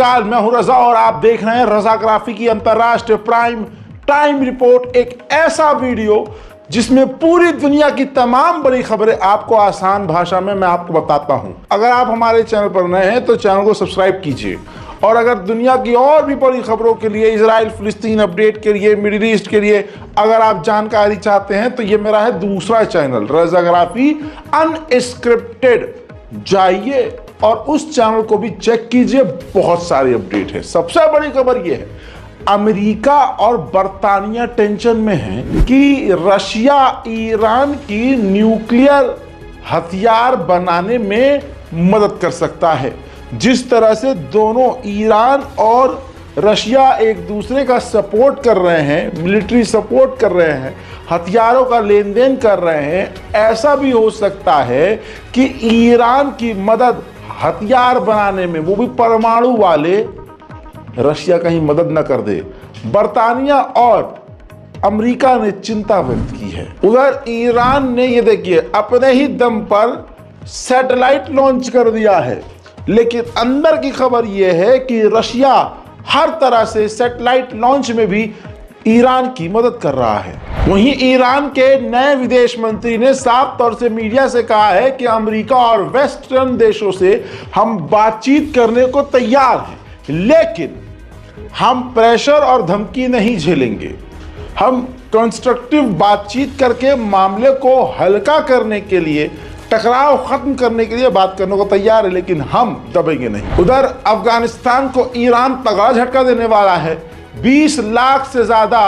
नमस्कार, मैं हूं रजा और आप देख रहे हैं रजाग्राफी की अंतरराष्ट्रीय प्राइम टाइम रिपोर्ट। एक ऐसा वीडियो जिसमें पूरी दुनिया की तमाम बड़ी खबरें आपको आसान भाषा में मैं आपको बताता हूं। अगर आप हमारे चैनल पर नए हैं तो चैनल को सब्सक्राइब कीजिए, और अगर दुनिया की और भी बड़ी खबरों के लिए, इजराइल फिलिस्तीन अपडेट के लिए, मिडिल ईस्ट के लिए अगर आप जानकारी चाहते हैं तो ये मेरा है दूसरा चैनल रजाग्राफी अनस्क्रिप्टेड। जाइए और उस चैनल को भी चेक कीजिए, बहुत सारी अपडेट है। सबसे बड़ी खबर यह है, अमेरिका और बर्तानिया टेंशन में है कि रशिया ईरान की न्यूक्लियर हथियार बनाने में मदद कर सकता है। जिस तरह से दोनों ईरान और रशिया एक दूसरे का सपोर्ट कर रहे हैं, मिलिट्री सपोर्ट कर रहे हैं, हथियारों का लेन देन कर रहे हैं, ऐसा भी हो सकता है कि ईरान की मदद हथियार बनाने में, वो भी परमाणु वाले, रशिया कहीं मदद न कर दे। बर्तानिया और अमेरिका ने चिंता व्यक्त की है। उधर ईरान ने, ये देखिए, अपने ही दम पर सैटेलाइट लॉन्च कर दिया है, लेकिन अंदर की खबर यह है कि रशिया हर तरह से सैटेलाइट लॉन्च में भी ईरान की मदद कर रहा है। वहीं ईरान के नए विदेश मंत्री ने साफ तौर से मीडिया से कहा है कि अमेरिका और वेस्टर्न देशों से हम बातचीत करने को तैयार हैं, लेकिन हम प्रेशर और धमकी नहीं झेलेंगे। हम कंस्ट्रक्टिव बातचीत करके मामले को हल्का करने के लिए, टकराव खत्म करने के लिए बात करने को तैयार है, लेकिन हम दबेंगे नहीं। उधर अफगानिस्तान को ईरान तगड़ा झटका देने वाला है। 20 लाख से ज्यादा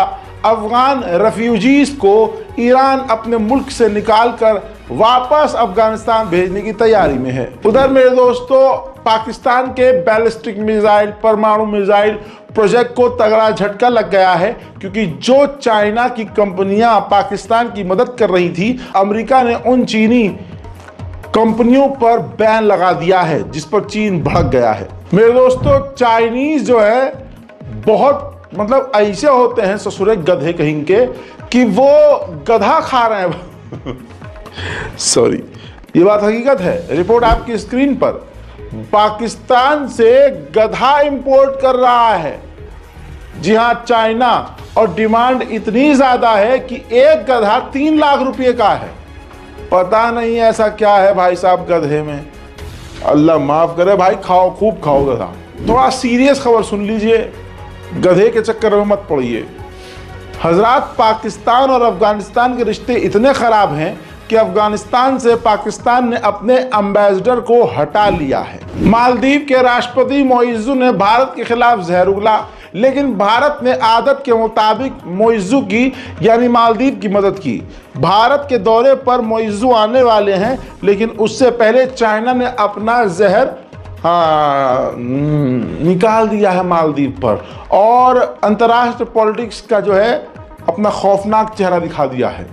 अफगान रेफ्यूजीज को ईरान अपने मुल्क से निकालकर वापस अफगानिस्तान भेजने की तैयारी में है। उधर मेरे दोस्तों, पाकिस्तान के बैलिस्टिक मिसाइल, परमाणु मिसाइल प्रोजेक्ट को तगड़ा झटका लग गया है, क्योंकि जो चाइना की कंपनियां पाकिस्तान की मदद कर रही थी, अमेरिका ने उन चीनी कंपनियों पर बैन लगा दिया है, जिस पर चीन भड़क गया है। मेरे दोस्तों, चाइनीज जो है बहुत ऐसे होते हैं ससुरे गधे कहीं के कि वो गधा खा रहे हैं सॉरी, ये बात हकीकत है। रिपोर्ट आपकी स्क्रीन पर, पाकिस्तान से गधा इंपोर्ट कर रहा है। जी हां, चाइना, और डिमांड इतनी ज्यादा है कि एक गधा 3 लाख रुपए का है। पता नहीं ऐसा क्या है भाई साहब गधे में, अल्लाह माफ करे भाई। खाओ, खूब खाओ गधा। थोड़ा सीरियस खबर सुन लीजिए, गधे के चक्कर में मत पड़िए। हजरात, पाकिस्तान और अफगानिस्तान के रिश्ते इतने खराब हैं कि अफगानिस्तान से पाकिस्तान ने अपने एम्बेसडर को हटा लिया है। मालदीव के राष्ट्रपति मोइज़ू ने भारत के खिलाफ जहर उगला, लेकिन भारत ने आदत के मुताबिक मोइज़ू की, यानी मालदीव की मदद की। भारत के दौरे पर मोइज़ू आने वाले हैं, लेकिन उससे पहले चाइना ने अपना जहर निकाल दिया है मालदीव पर, और अंतर्राष्ट्रीय पॉलिटिक्स का जो है अपना खौफनाक चेहरा दिखा दिया है,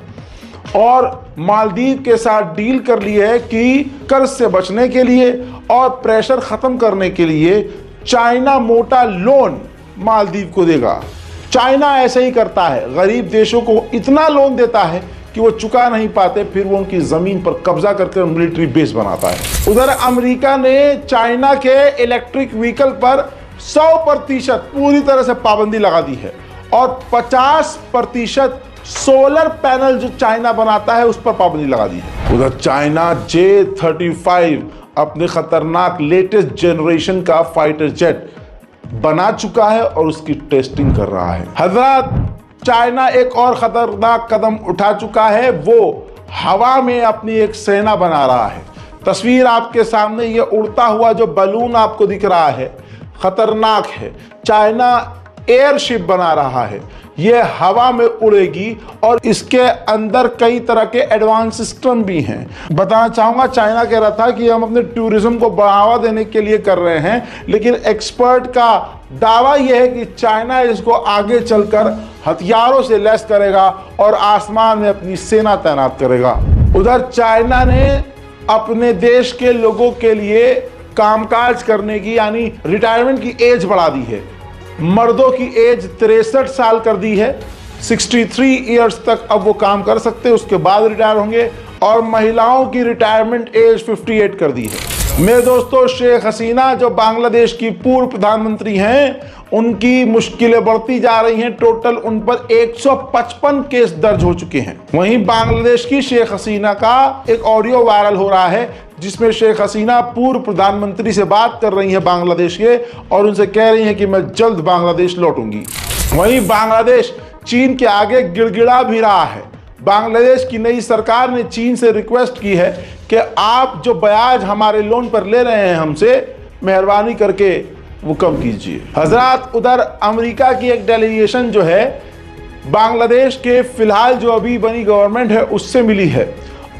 और मालदीव के साथ डील कर ली है कि कर्ज से बचने के लिए और प्रेशर खत्म करने के लिए चाइना मोटा लोन मालदीव को देगा। चाइना ऐसे ही करता है, गरीब देशों को इतना लोन देता है कि वो चुका नहीं पाते, फिर वो उनकी जमीन पर कब्जा करके मिलिट्री बेस बनाता है। उधर अमेरिका ने चाइना के इलेक्ट्रिक व्हीकल पर 100% पूरी तरह से पाबंदी लगा दी है, और 50% सोलर पैनल जो चाइना बनाता है उस पर पाबंदी लगा दी है। उधर चाइना J-35 अपने खतरनाक लेटेस्ट जनरेशन का फाइटर जेट बना चुका है और उसकी टेस्टिंग कर रहा है। हजरत, चाइना एक और खतरनाक कदम उठा चुका है, वो हवा में अपनी एक सेना बना रहा है। तस्वीर आपके सामने, ये उड़ता हुआ जो बलून आपको दिख रहा है, खतरनाक है। चाइना एयरशिप बना रहा है, ये हवा में उड़ेगी, और इसके अंदर कई तरह के एडवांस सिस्टम भी हैं। बताना चाहूँगा, चाइना कह रहा था कि हम अपने टूरिज्म को बढ़ावा देने के लिए कर रहे हैं, लेकिन एक्सपर्ट का दावा यह है कि चाइना इसको आगे चलकर हथियारों से लैस करेगा और आसमान में अपनी सेना तैनात करेगा। उधर चाइना ने अपने देश के लोगों के लिए कामकाज करने की, यानी रिटायरमेंट की एज बढ़ा दी है। मर्दों की एज 63 साल कर दी है, 63 ईयर्स तक अब वो काम कर सकते हैं, उसके बाद रिटायर होंगे, और महिलाओं की रिटायरमेंट एज 58 कर दी है। मेरे दोस्तों, शेख हसीना जो बांग्लादेश की पूर्व प्रधानमंत्री हैं, उनकी मुश्किलें बढ़ती जा रही हैं। टोटल उन पर 155 केस दर्ज हो चुके हैं। वहीं बांग्लादेश की शेख हसीना का एक ऑडियो वायरल हो रहा है, जिसमें शेख हसीना पूर्व प्रधानमंत्री से बात कर रही हैं बांग्लादेश के, और उनसे कह रही हैं कि मैं जल्द बांग्लादेश लौटूंगी। वहीं बांग्लादेश चीन के आगे गिड़गिड़ा भी रहा है। बांग्लादेश की नई सरकार ने चीन से रिक्वेस्ट की है कि आप जो ब्याज हमारे लोन पर ले रहे हैं हमसे, मेहरबानी करके वो कम कीजिए। हजरात, उधर अमेरिका की एक डेलीगेशन जो है बांग्लादेश के फिलहाल जो अभी बनी गवर्नमेंट है उससे मिली है,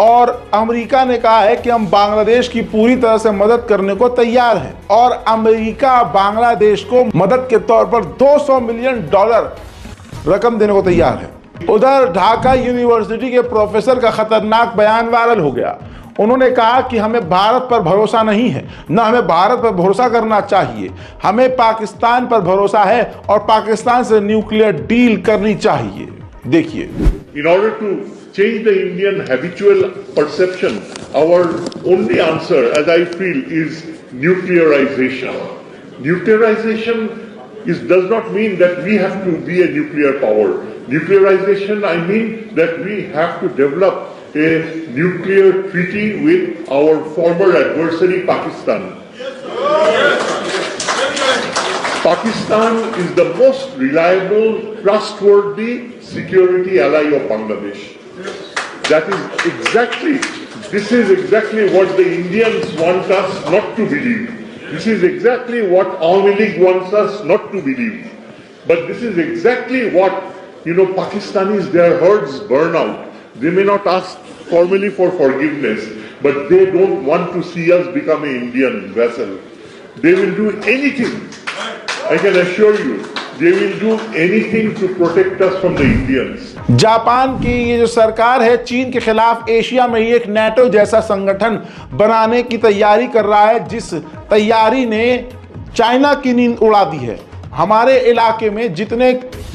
और अमेरिका ने कहा है कि हम बांग्लादेश की पूरी तरह से मदद करने को तैयार हैं, और अमेरिका बांग्लादेश को मदद के तौर पर $200 मिलियन रकम देने को तैयार है। उधर ढाका यूनिवर्सिटी के प्रोफेसर का खतरनाक बयान वायरल हो गया। उन्होंने कहा कि हमें भारत पर भरोसा नहीं है, न हमें भारत पर भरोसा करना चाहिए, हमें पाकिस्तान पर भरोसा है और पाकिस्तान से न्यूक्लियर डील करनी चाहिए। देखिए, In order to change the Indian habitual perception, our only answer, as I feel, is nuclearization. Nuclearization does not mean that we have to be a nuclear power. Nuclearization, I mean that we have to develop a nuclear treaty with our former adversary, Pakistan. Pakistan is the most reliable, trustworthy security ally of Bangladesh. This is exactly what the Indians want us not to believe. This is exactly what Awami League wants us not to believe. But this is exactly what, Pakistanis, their herds burn out. They may not ask formally for forgiveness, but they don't want to see us become an Indian vassal. They will do anything, I can assure you, they will do anything to protect us from the Indians. Japan की ये जो सरकार है, चीन के खिलाफ Asia में ही एक नेटो जैसा संगठन बनाने की तैयारी कर रहा है, जिस तैयारी ने चाइना की नींद उड़ा दी है। हमारे इलाके में जितने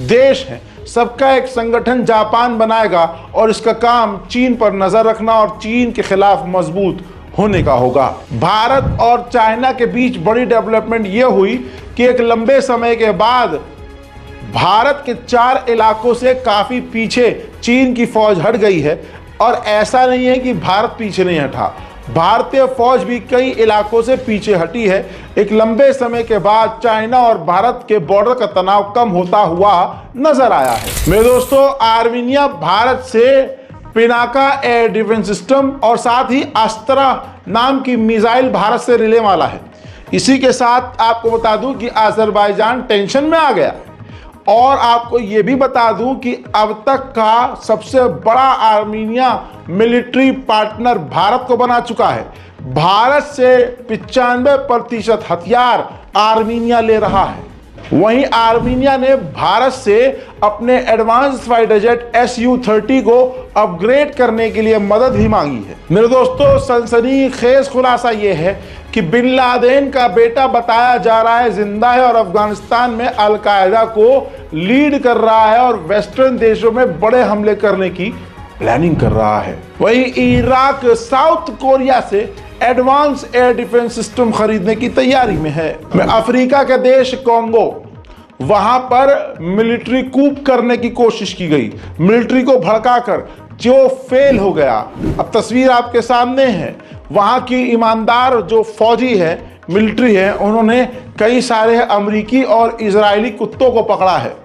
देश हैं, सबका एक संगठन जापान बनाएगा, और इसका काम चीन पर नजर रखना और चीन के खिलाफ मजबूत होने का होगा। भारत और चाइना के बीच बड़ी डेवलपमेंट ये हुई कि एक लंबे समय के बाद भारत के 4 इलाकों से काफी पीछे चीन की फौज हट गई है, और ऐसा नहीं है कि भारत पीछे नहीं हटा, भारतीय फौज भी कई इलाकों से पीछे हटी है। एक लंबे समय के बाद चाइना और भारत के बॉर्डर का तनाव कम होता हुआ नजर आया है। मेरे दोस्तों, आर्मीनिया भारत से पिनाका एयर डिफेंस सिस्टम और साथ ही अस्त्रा नाम की मिसाइल भारत से रिले वाला है। इसी के साथ आपको बता दूं कि अजरबैजान टेंशन में आ गया, और आपको ये भी बता दूं कि अब तक का सबसे बड़ा आर्मीनिया मिलिट्री पार्टनर भारत को बना चुका है। भारत से 95% हथियार आर्मीनिया ले रहा है। वहीं आर्मीनिया ने भारत से अपने एडवांस फाइटर जेट Su-30 को अपग्रेड करने के लिए मदद भी मांगी है। मेरे दोस्तों, सनसनीखेज खुलासा यह है कि बिन लादेन का बेटा बताया जा रहा है जिंदा है, और अफगानिस्तान में अलकायदा को लीड कर रहा है और वेस्टर्न देशों में बड़े हमले करने की प्लानिंग कर रहा है। वहीं इराक साउथ कोरिया से एडवांस एयर डिफेंस सिस्टम खरीदने की तैयारी में है। अफ्रीका के देश कोंगो, वहां पर मिलिट्री कूप करने की कोशिश की गई, मिलिट्री को भड़काकर, जो फेल हो गया। अब तस्वीर आपके सामने है। वहां की ईमानदार जो फौजी है, मिलिट्री है, उन्होंने कई सारे अमेरिकी और इजरायली कुत्तों को पकड़ा है।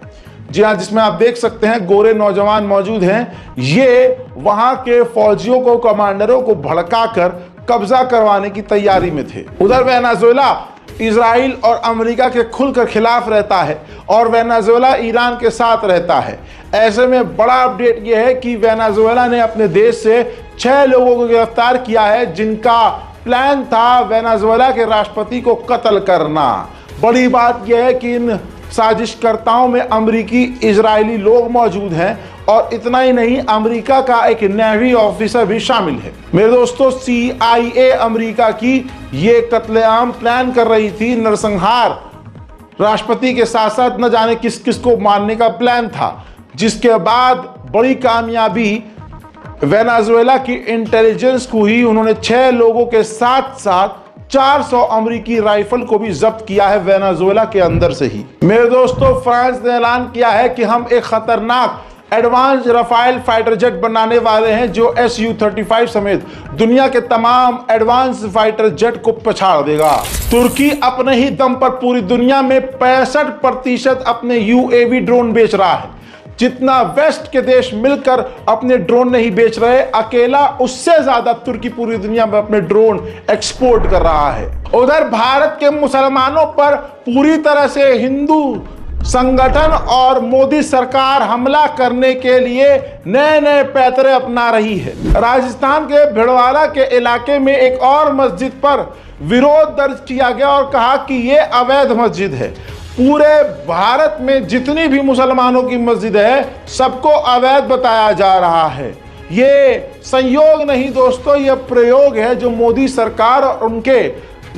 जी हाँ, जिसमें आप देख सकते हैं गोरे नौजवान मौजूद हैं। ये वहां के फौजियों को, कमांडरों को भड़काकर कब्जा करवाने की तैयारी में थे। उधर वेनेजुएला इजराइल और अमेरिका के खुलकर खिलाफ रहता है, और वेनेजुएला ईरान के साथ रहता है। ऐसे में बड़ा अपडेट यह है कि वेनेजुएला ने अपने देश से 6 लोगों को गिरफ्तार किया है, जिनका प्लान था वेनेजुएला के राष्ट्रपति को कत्ल करना। बड़ी बात यह है कि इन साजिशकर्ताओं में अमेरिकी इजरायली लोग मौजूद हैं, और इतना ही नहीं, अमेरिका का एक नेवी ऑफिसर भी शामिल है। मेरे दोस्तों, CIA अमेरिका की ये कत्लेआम प्लान कर रही थी, नरसंहार राष्ट्रपति के साथ साथ न जाने किस किस को मारने का प्लान था, जिसके बाद बड़ी कामयाबी वेनेजुएला की इंटेलिजेंस को ही। उन्होंने 6 लोगों के साथ साथ 400 अमेरिकी राइफल को भी जब्त किया है वेनेजुएला के अंदर से ही। मेरे दोस्तों, फ्रांस ने ऐलान किया है कि हम एक खतरनाक एडवांस राफेल फाइटर जेट बनाने वाले हैं जो Su-35 समेत दुनिया के तमाम एडवांस फाइटर जेट को पछाड़ देगा। तुर्की अपने ही दम पर पूरी दुनिया में 65% अपने UAV ड्रोन बेच रहा है। जितना वेस्ट के देश मिलकर अपने ड्रोन नहीं बेच रहे, अकेला उससे ज्यादा तुर्की पूरी दुनिया में अपने ड्रोन एक्सपोर्ट कर रहा है। उधर भारत के मुसलमानों पर पूरी तरह से हिंदू संगठन और मोदी सरकार हमला करने के लिए नए नए पैतरे अपना रही है। राजस्थान के भिड़वाड़ा के इलाके में एक और मस्जिद पर विरोध दर्ज किया गया और कहा कि यह अवैध मस्जिद है। पूरे भारत में जितनी भी मुसलमानों की मस्जिद है सबको अवैध बताया जा रहा है। ये संयोग नहीं दोस्तों, यह प्रयोग है जो मोदी सरकार और उनके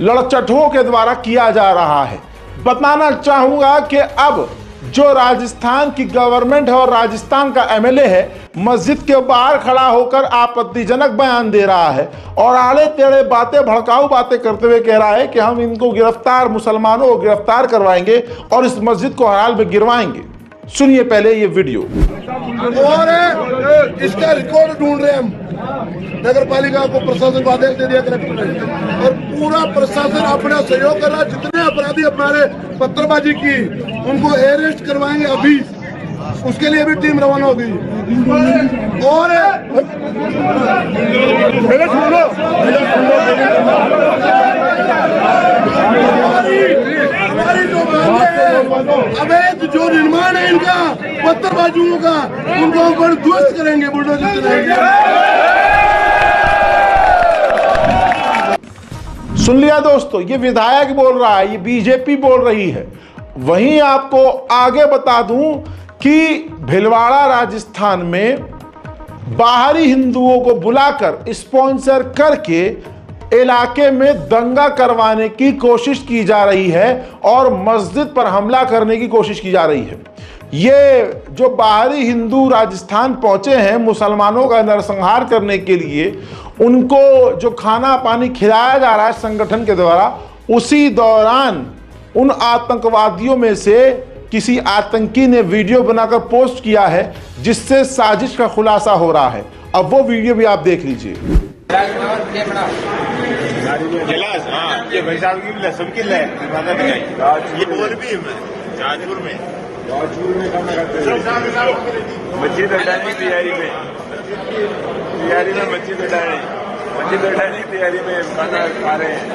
लड़चटों के द्वारा किया जा रहा है। बताना चाहूंगा कि अब जो राजस्थान की गवर्नमेंट है और राजस्थान का MLA है, मस्जिद के बाहर खड़ा होकर आपत्तिजनक बयान दे रहा है और आड़े टेढ़े बातें, भड़काऊ बातें करते हुए कह रहा है कि हम इनको गिरफ्तार, मुसलमानों को गिरफ्तार करवाएंगे और इस मस्जिद को हड़ाल में गिरवाएंगे। सुनिए पहले ये वीडियो। और इसका रिकॉर्ड ढूंढ रहे हैं हम। नगर पालिका को प्रशासन को आदेश दे दिया कलेक्टर ने और पूरा प्रशासन अपना सहयोग कर रहा है। जितने अपराधी हमारे पत्थरबाजी की उनको अरेस्ट करवाएंगे अभी, उसके लिए भी टीम रवाना हो गई। और हमारी जो अवैध जो निर्माण है इनका पत्थरबाजियों का, उनको हम ध्वस्त करेंगे, बुलडोजर चलाएंगे। सुन लिया दोस्तों, ये विधायक बोल रहा है, ये बीजेपी बोल रही है। वहीं आपको आगे बता दूं कि भिलवाड़ा राजस्थान में बाहरी हिंदुओं को बुलाकर स्पॉन्सर करके इलाके में दंगा करवाने की कोशिश की जा रही है और मस्जिद पर हमला करने की कोशिश की जा रही है। ये जो बाहरी हिंदू राजस्थान पहुंचे हैं मुसलमानों का नरसंहार करने के लिए, उनको जो खाना पानी खिलाया जा रहा है संगठन के द्वारा, उसी दौरान उन आतंकवादियों में से किसी आतंकी ने वीडियो बनाकर पोस्ट किया है जिससे साजिश का खुलासा हो रहा है। अब वो वीडियो भी आप देख लीजिए। ये भाई साहब की लहसुन की ये बोल भी जाजपुर में मस्जिद हटाने की तैयारी में मस्जिद हटाने की तैयारी में खाना खा रहे हैं।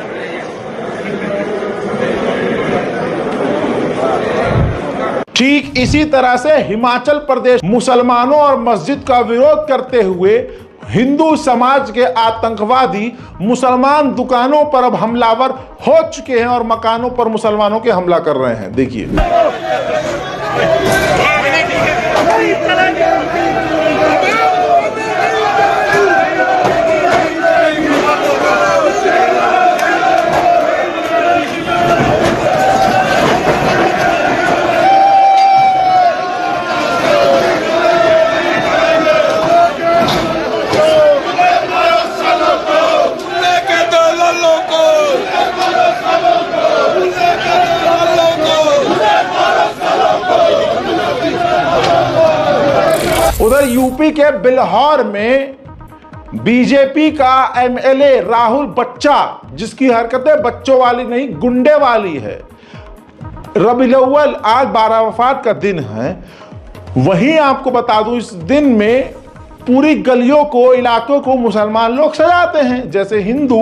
ठीक इसी तरह से हिमाचल प्रदेश मुसलमानों और मस्जिद का विरोध करते हुए हिंदू समाज के आतंकवादी मुसलमान दुकानों पर अब हमलावर हो चुके हैं और मकानों पर मुसलमानों के हमला कर रहे हैं। देखिए, उधर यूपी के बिल्हौर में बीजेपी का MLA राहुल बच्चा, जिसकी हरकतें बच्चों वाली नहीं गुंडे वाली है, रबीउल अव्वल आज 12 वफात का दिन है। वहीं आपको बता दूं, इस दिन में पूरी गलियों को, इलाकों को मुसलमान लोग सजाते हैं। जैसे हिंदू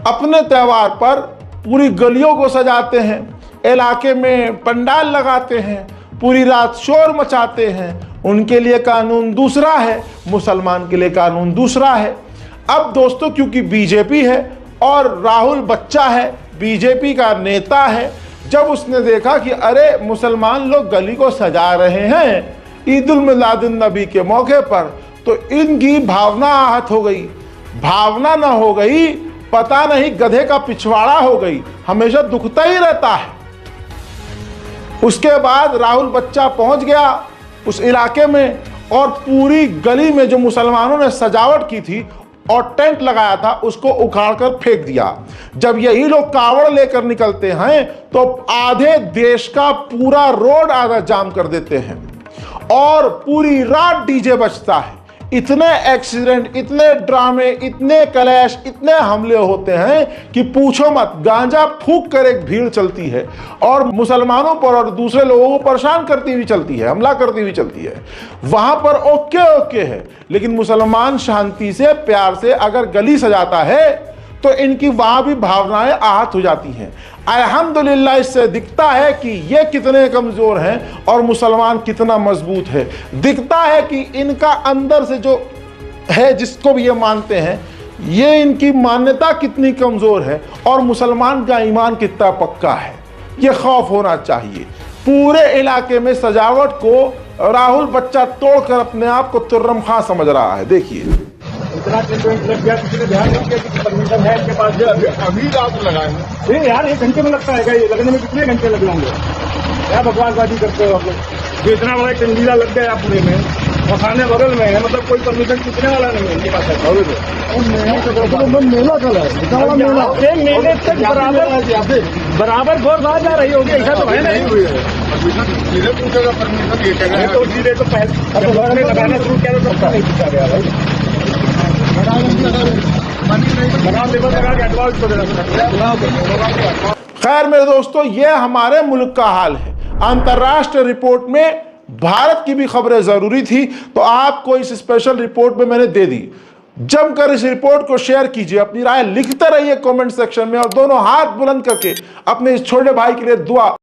अपने त्योहार पर पूरी गलियों को सजाते हैं, इलाके में पंडाल लगाते हैं, पूरी रात शोर मचाते हैं। उनके लिए कानून दूसरा है, मुसलमान के लिए कानून दूसरा है। अब दोस्तों, क्योंकि बीजेपी है और राहुल बच्चा है, बीजेपी का नेता है, जब उसने देखा कि अरे मुसलमान लोग गली को सजा रहे हैं ईद उल मिलादुन नबी के मौके पर, तो इनकी भावना आहत हो गई। भावना ना हो गई, पता नहीं गधे का पिछवाड़ा हो गई, हमेशा दुखता ही रहता है। उसके बाद राहुल बच्चा पहुंच गया उस इलाके में और पूरी गली में जो मुसलमानों ने सजावट की थी और टेंट लगाया था उसको उखाड़कर फेंक दिया। जब यही लोग कावड़ लेकर निकलते हैं तो आधे देश का पूरा रोड आधा जाम कर देते हैं और पूरी रात डीजे बजता है। इतने एक्सीडेंट, इतने ड्रामे, इतने क्लैश, इतने हमले होते हैं कि पूछो मत। गांजा फूंक कर एक भीड़ चलती है और मुसलमानों पर और दूसरे लोगों को परेशान करती हुई चलती है, हमला करती हुई चलती है। वहां पर ओके है, लेकिन मुसलमान शांति से प्यार से अगर गली सजाता है तो इनकी वहां भी भावनाएं आहत हो जाती हैं। अल्हम्दुलिल्लाह इससे दिखता है कि ये कितने कमजोर हैं और मुसलमान कितना मजबूत है। दिखता है कि इनका अंदर से जो है, जिसको भी ये मानते हैं, ये इनकी मान्यता कितनी कमजोर है और मुसलमान का ईमान कितना पक्का है। ये खौफ होना चाहिए। पूरे इलाके में सजावट को राहुल बच्चा तोड़कर अपने आप को तुर्रम खां समझ रहा है। देखिए इतना टेंट लग गया, किसी ने ध्यान नहीं किया कि परमिशन है इनके पास। अभी रात लगाए हैं। नहीं यार, 1 घंटे में लगता है क्या? ये लगने में कितने घंटे लग जाएंगे? क्या बकवासबाजी करते हो आप लोग? जो इतना बड़ा टंडीला लग गया पूरे में और खाने बगल में है, मतलब कोई परमिशन पूछने वाला नहीं है इनके पास। मेला चल रहा है, मेले तक बराबर गोर बात जा रही होगी, ऐसा तो है नहीं। सीधे पूछेगा परमिशन, ये कह रहे हैं तो सीधे तो पहले लगाना शुरू किया तो सबका नहीं पूछा गया भाई। खैर मेरे दोस्तों, ये हमारे मुल्क का हाल है। अंतर्राष्ट्रीय रिपोर्ट में भारत की भी खबरें जरूरी थी तो आपको इस स्पेशल रिपोर्ट में मैंने दे दी। जमकर इस रिपोर्ट को शेयर कीजिए, अपनी राय लिखते रहिए कमेंट सेक्शन में और दोनों हाथ बुलंद करके अपने इस छोटे भाई के लिए दुआ